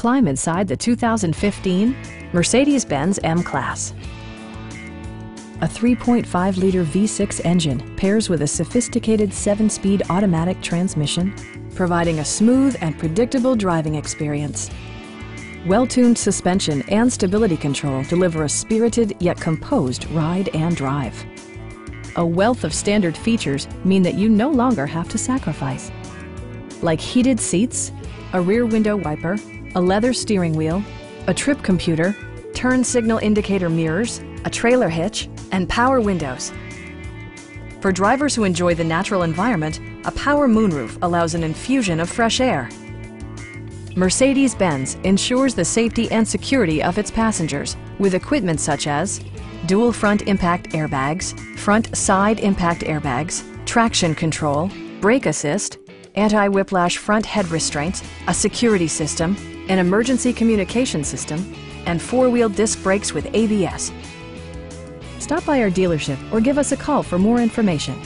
climb inside the 2015 Mercedes-Benz M-Class. A 3.5-liter V6 engine pairs with a sophisticated 7-speed automatic transmission, providing a smooth and predictable driving experience. Well-tuned suspension and stability control deliver a spirited yet composed ride and drive. A wealth of standard features mean that you no longer have to sacrifice, like heated seats, a rear window wiper, a leather steering wheel, a trip computer, turn signal indicator mirrors, a trailer hitch, and power windows. For drivers who enjoy the natural environment, a power moonroof allows an infusion of fresh air. Mercedes-Benz ensures the safety and security of its passengers with equipment such as dual front impact airbags, front side impact airbags, traction control, brake assist, anti-whiplash front head restraints, a security system, an emergency communication system, and four-wheel disc brakes with ABS. Stop by our dealership or give us a call for more information.